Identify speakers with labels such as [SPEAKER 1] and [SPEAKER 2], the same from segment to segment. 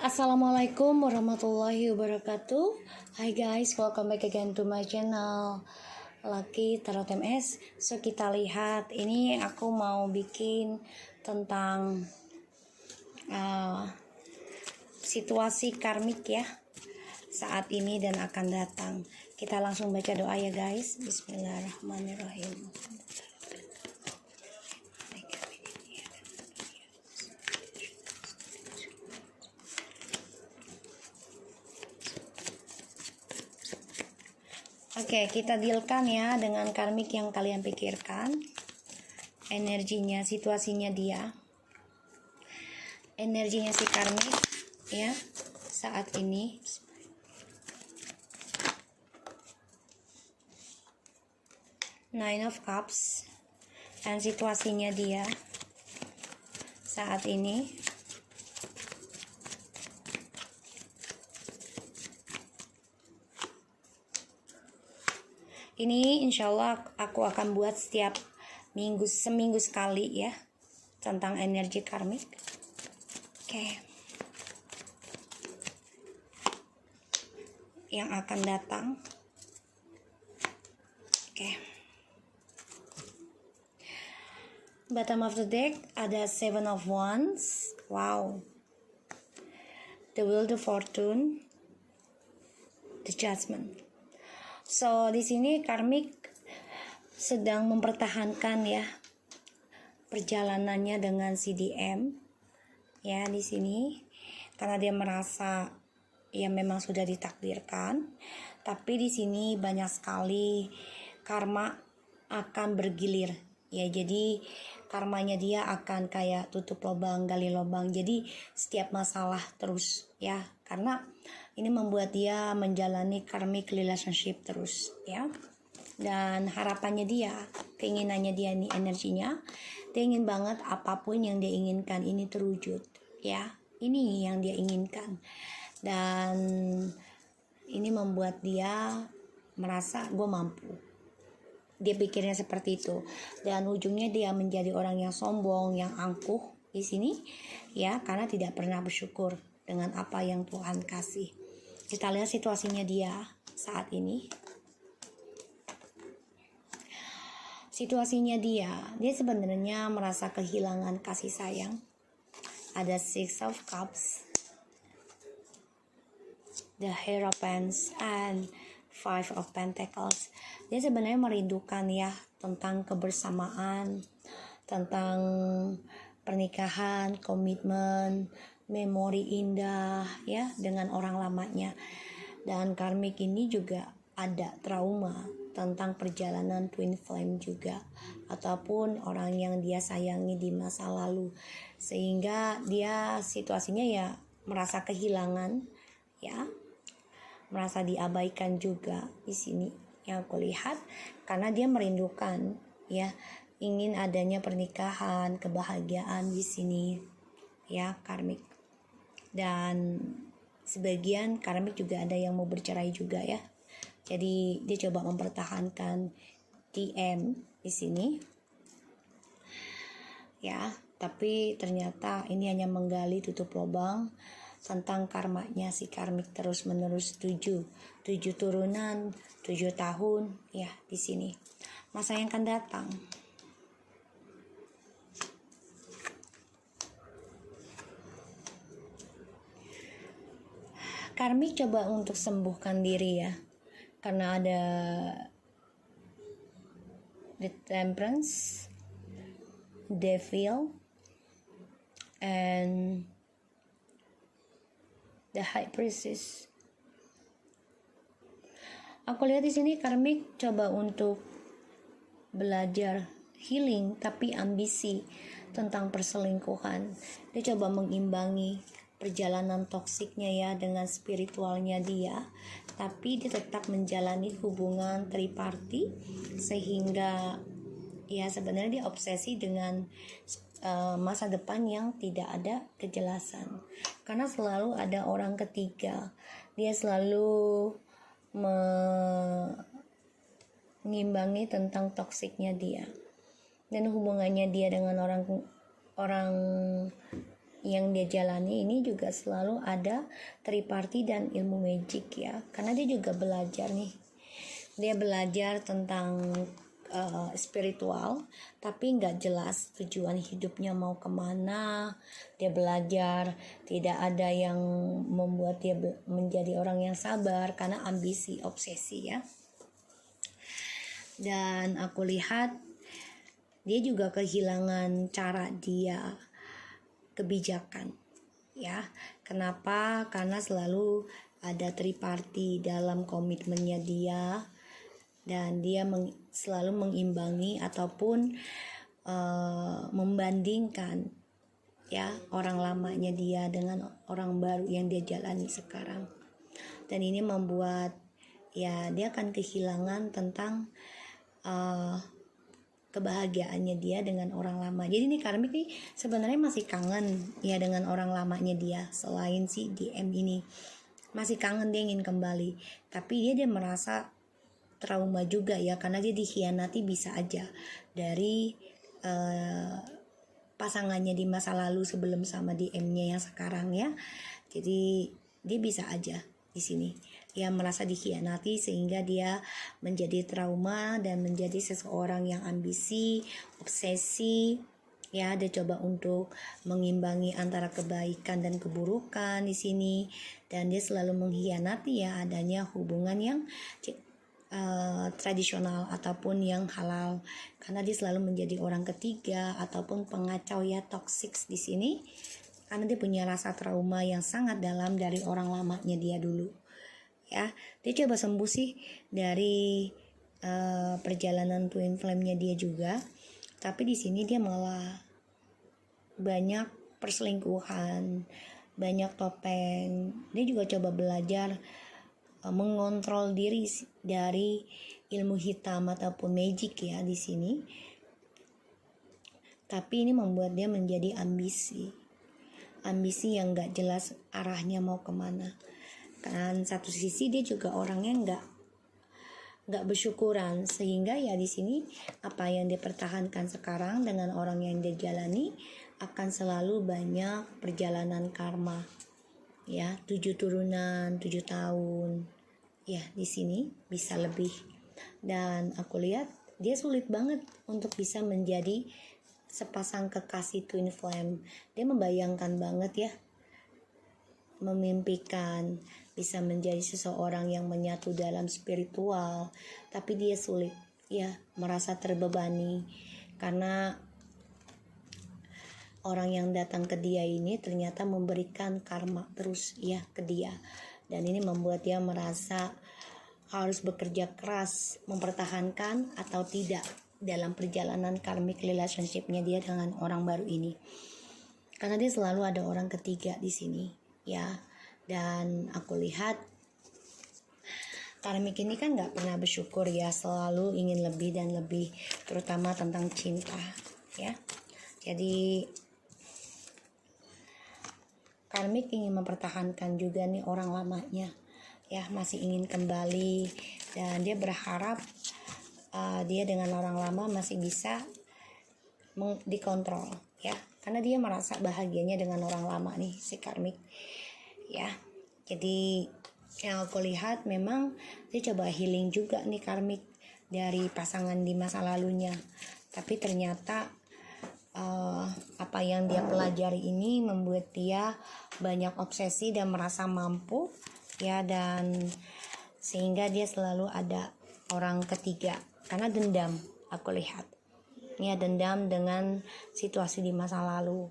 [SPEAKER 1] Assalamualaikum warahmatullahi wabarakatuh. Hi guys, welcome back again to my channel Lucky Tarot MS. So kita lihat, ini aku mau bikin tentang situasi karmik ya saat ini dan akan datang. Kita langsung baca doa ya guys. Bismillahirrahmanirrahim. Oke, kita dealkan ya dengan karmik yang kalian pikirkan. Energinya, situasinya dia. Energinya si karmik ya saat ini. Nine of Cups. Dan situasinya dia saat ini. Ini insya Allah aku akan buat setiap seminggu sekali ya tentang energi karmik. Oke. Yang akan datang. Oke. Bottom of the deck ada Seven of Wands. Wow. The Wheel of Fortune. The Judgment. So di sini karmik sedang mempertahankan ya perjalanannya dengan CDM ya di sini karena dia merasa ya memang sudah ditakdirkan, tapi di sini banyak sekali karma akan bergilir ya, jadi karmanya dia akan kayak tutup lubang gali lubang, jadi setiap masalah terus ya, karena ini membuat dia menjalani karmic relationship terus ya. Dan harapannya dia, keinginannya dia nih, energinya dia ingin banget apapun yang dia inginkan ini terwujud ya. Ini yang dia inginkan. Dan ini membuat dia merasa gue mampu. Dia pikirnya seperti itu. Dan ujungnya dia menjadi orang yang sombong, yang angkuh di sini ya, karena tidak pernah bersyukur dengan apa yang Tuhan kasih. Kita lihat situasinya dia saat ini. Situasinya dia sebenarnya merasa kehilangan kasih sayang. Ada Six of Cups, the Hierophant, and Five of Pentacles. Dia sebenarnya merindukan ya tentang kebersamaan, tentang pernikahan, komitmen, memori indah ya dengan orang lamanya. Dan karmik ini juga ada trauma tentang perjalanan twin flame juga, ataupun orang yang dia sayangi di masa lalu, sehingga dia situasinya ya merasa kehilangan ya, merasa diabaikan juga di sini yang aku lihat, karena dia merindukan ya, ingin adanya pernikahan, kebahagiaan di sini ya karmik. Dan sebagian karmik juga ada yang mau bercerai juga ya. Jadi dia coba mempertahankan DM di sini. Ya, tapi ternyata ini hanya menggali tutup lubang tentang karmanya si karmik terus menerus 7 turunan, 7 tahun ya di sini. Masa yang akan datang. Karmik coba untuk sembuhkan diri ya, karena ada the Temperance, Devil, and the High Priestess. Aku lihat di sini karmik coba untuk belajar healing, tapi ambisi tentang perselingkuhan. Dia coba mengimbangi perjalanan toksiknya ya dengan spiritualnya dia, tapi dia tetap menjalani hubungan triparty, sehingga ya sebenarnya dia obsesi dengan masa depan yang tidak ada kejelasan, karena selalu ada orang ketiga. Dia selalu mengimbangi tentang toksiknya dia dan hubungannya dia dengan orang yang dia jalani ini juga selalu ada triparti dan ilmu magic ya, karena dia juga belajar nih, dia belajar tentang spiritual tapi nggak jelas tujuan hidupnya mau kemana. Dia belajar tidak ada yang membuat dia menjadi orang yang sabar karena ambisi, obsesi ya. Dan aku lihat dia juga kehilangan cara dia kebijakan ya. Kenapa? Karena selalu ada triparti dalam komitmennya dia, dan dia selalu mengimbangi ataupun membandingkan ya orang lamanya dia dengan orang baru yang dia jalani sekarang. Dan ini membuat ya dia akan kehilangan tentang kebahagiaannya dia dengan orang lama. Jadi ini karmik nih sebenarnya masih kangen ya dengan orang lamanya dia, selain si DM ini masih kangen, dia ingin kembali, tapi dia merasa trauma juga ya, karena dia dikhianati bisa aja dari pasangannya di masa lalu sebelum sama DM-nya yang sekarang ya. Jadi dia bisa aja di sini ya merasa dikhianati sehingga dia menjadi trauma dan menjadi seseorang yang ambisi, obsesi ya. Dia coba untuk mengimbangi antara kebaikan dan keburukan di sini, dan dia selalu mengkhianati ya adanya hubungan yang tradisional ataupun yang halal, karena dia selalu menjadi orang ketiga ataupun pengacau ya, toxic di sini, karena dia punya rasa trauma yang sangat dalam dari orang lamanya dia dulu ya. Dia coba sembuh sih dari perjalanan twin flame-nya dia juga, tapi di sini dia malah banyak perselingkuhan, banyak topeng. Dia juga coba belajar mengontrol diri dari ilmu hitam ataupun magic ya di sini. Tapi ini membuat dia menjadi ambisi yang gak jelas arahnya mau kemana. Kan satu sisi dia juga orangnya nggak bersyukuran, sehingga ya di sini apa yang dia pertahankan sekarang dengan orang yang dia jalani akan selalu banyak perjalanan karma ya, 7 turunan, 7 tahun ya, di sini bisa lebih. Dan aku lihat dia sulit banget untuk bisa menjadi sepasang kekasih twin flame. Dia membayangkan banget ya, memimpikan bisa menjadi seseorang yang menyatu dalam spiritual, tapi dia sulit ya, merasa terbebani karena orang yang datang ke dia ini ternyata memberikan karma terus ya ke dia, dan ini membuat dia merasa harus bekerja keras mempertahankan atau tidak dalam perjalanan karmic relationship-nya dia dengan orang baru ini, karena dia selalu ada orang ketiga di sini ya. Dan aku lihat karmik ini kan gak pernah bersyukur ya, selalu ingin lebih dan lebih, terutama tentang cinta ya. Jadi karmik ingin mempertahankan juga nih orang lamanya ya, masih ingin kembali, dan dia berharap dia dengan orang lama masih bisa dikontrol ya, karena dia merasa bahagianya dengan orang lama nih si karmik ya. Jadi yang aku lihat memang dia coba healing juga nih karmik dari pasangan di masa lalunya, tapi ternyata apa yang dia pelajari ini membuat dia banyak obsesi dan merasa mampu ya, dan sehingga dia selalu ada orang ketiga karena dendam. Aku lihat ini dendam dengan situasi di masa lalu,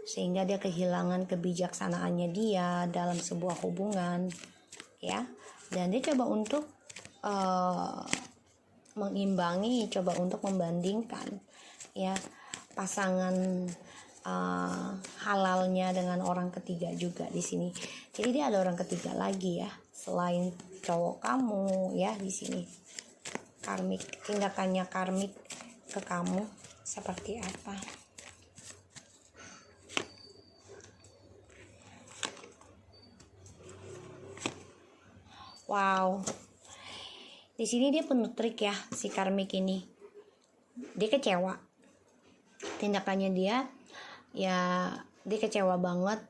[SPEAKER 1] sehingga dia kehilangan kebijaksanaannya dia dalam sebuah hubungan ya. Dan dia coba untuk mengimbangi, coba untuk membandingkan ya pasangan halalnya dengan orang ketiga juga di sini. Jadi dia ada orang ketiga lagi ya selain cowok kamu ya di sini. Karmik, tindakannya karmik ke kamu seperti apa? Wow, di sini dia penuh trik ya si karmik ini. Dia kecewa, tindakannya dia ya Dia kecewa banget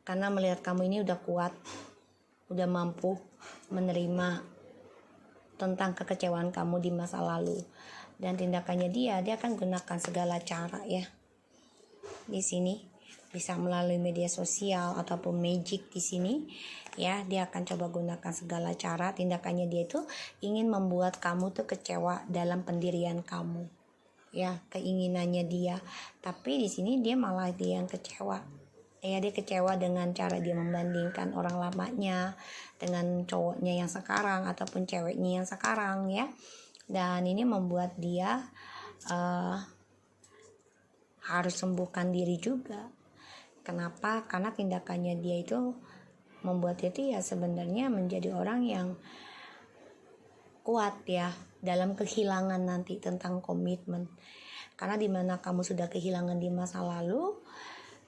[SPEAKER 1] karena melihat kamu ini udah kuat, udah mampu menerima tentang kekecewaan kamu di masa lalu. Dan tindakannya dia akan gunakan segala cara ya. Di sini bisa melalui media sosial ataupun magic di sini ya, dia akan coba gunakan segala cara. Tindakannya dia itu ingin membuat kamu tuh kecewa dalam pendirian kamu ya, keinginannya dia. Tapi di sini dia malah dia yang kecewa ya. Dia kecewa dengan cara dia membandingkan orang lamanya dengan cowoknya yang sekarang ataupun ceweknya yang sekarang ya. Dan ini membuat dia harus sembuhkan diri juga. Kenapa? Karena tindakannya dia itu membuat dia itu ya sebenarnya menjadi orang yang kuat ya dalam kehilangan nanti tentang komitmen. Karena dimana kamu sudah kehilangan di masa lalu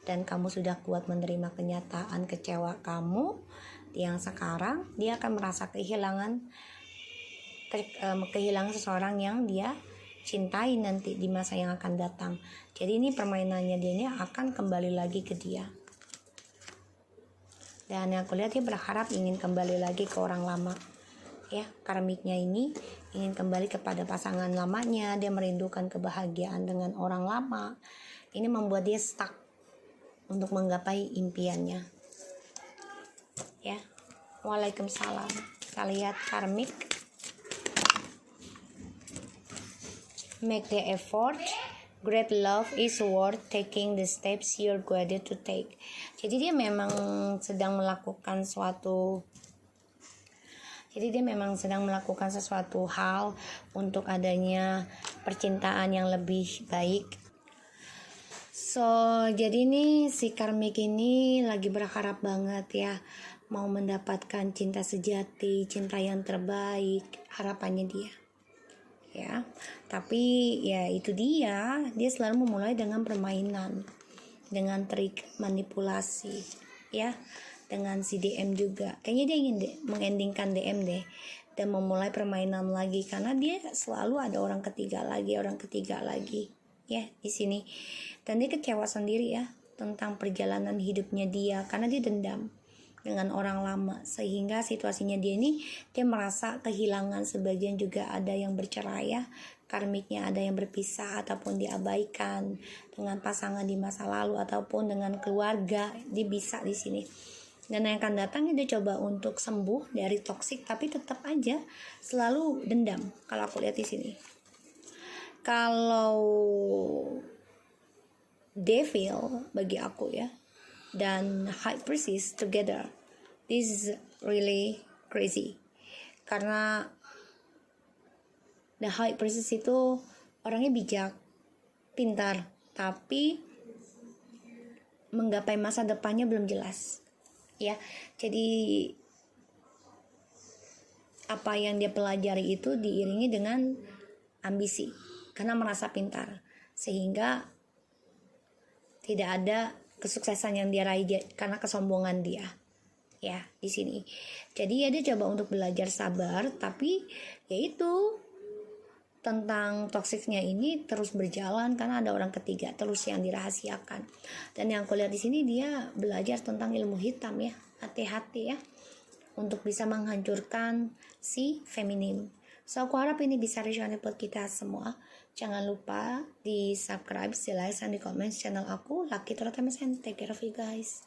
[SPEAKER 1] dan kamu sudah kuat menerima kenyataan kecewa kamu yang sekarang, dia akan merasa kehilangan seseorang yang dia cintai nanti di masa yang akan datang. Jadi ini permainannya dia ini akan kembali lagi ke dia. Dan yang aku lihat dia berharap ingin kembali lagi ke orang lama. Ya, karmiknya ini ingin kembali kepada pasangan lamanya. Dia merindukan kebahagiaan dengan orang lama. Ini membuat dia stuck untuk menggapai impiannya. Ya. Waalaikumsalam. Kita lihat karmik. Make the effort. Great love is worth taking the steps you're going to take. Jadi dia memang sedang melakukan sesuatu hal untuk adanya percintaan yang lebih baik. So, jadi nih si karmik ini lagi berharap banget ya mau mendapatkan cinta sejati, cinta yang terbaik, harapannya dia. Ya, tapi ya itu dia selalu memulai dengan permainan, dengan trik manipulasi ya, dengan si DM juga. Kayaknya dia ingin mengendingkan DM deh dan memulai permainan lagi karena dia selalu ada orang ketiga lagi ya di sini. Dan dia kecewa sendiri ya tentang perjalanan hidupnya dia karena dia dendam dengan orang lama, sehingga situasinya dia merasa kehilangan. Sebagian juga ada yang bercerai ya, karmiknya ada yang berpisah ataupun diabaikan dengan pasangan di masa lalu ataupun dengan keluarga. Dia bisa di sini. Dan yang akan datang dia coba untuk sembuh dari toksik, tapi tetap aja selalu dendam. Kalau aku lihat di sini, kalau devil bagi aku ya dan high priestess together, this is really crazy. Karena the high priestess itu orangnya bijak, pintar, tapi menggapai masa depannya belum jelas ya. Jadi apa yang dia pelajari itu diiringi dengan ambisi karena merasa pintar, sehingga tidak ada kesuksesan yang dia raih karena kesombongan dia ya di sini. Jadi ya dia coba untuk belajar sabar, tapi yaitu tentang toksiknya ini terus berjalan karena ada orang ketiga terus yang dirahasiakan. Dan yang aku lihat di sini dia belajar tentang ilmu hitam ya, hati-hati ya untuk bisa menghancurkan si feminim. So aku harap ini bisa resonate buat kita semua. Jangan lupa di subscribe, di like, dan di komen channel aku, Lucky Tarot MSN. Take care of you guys.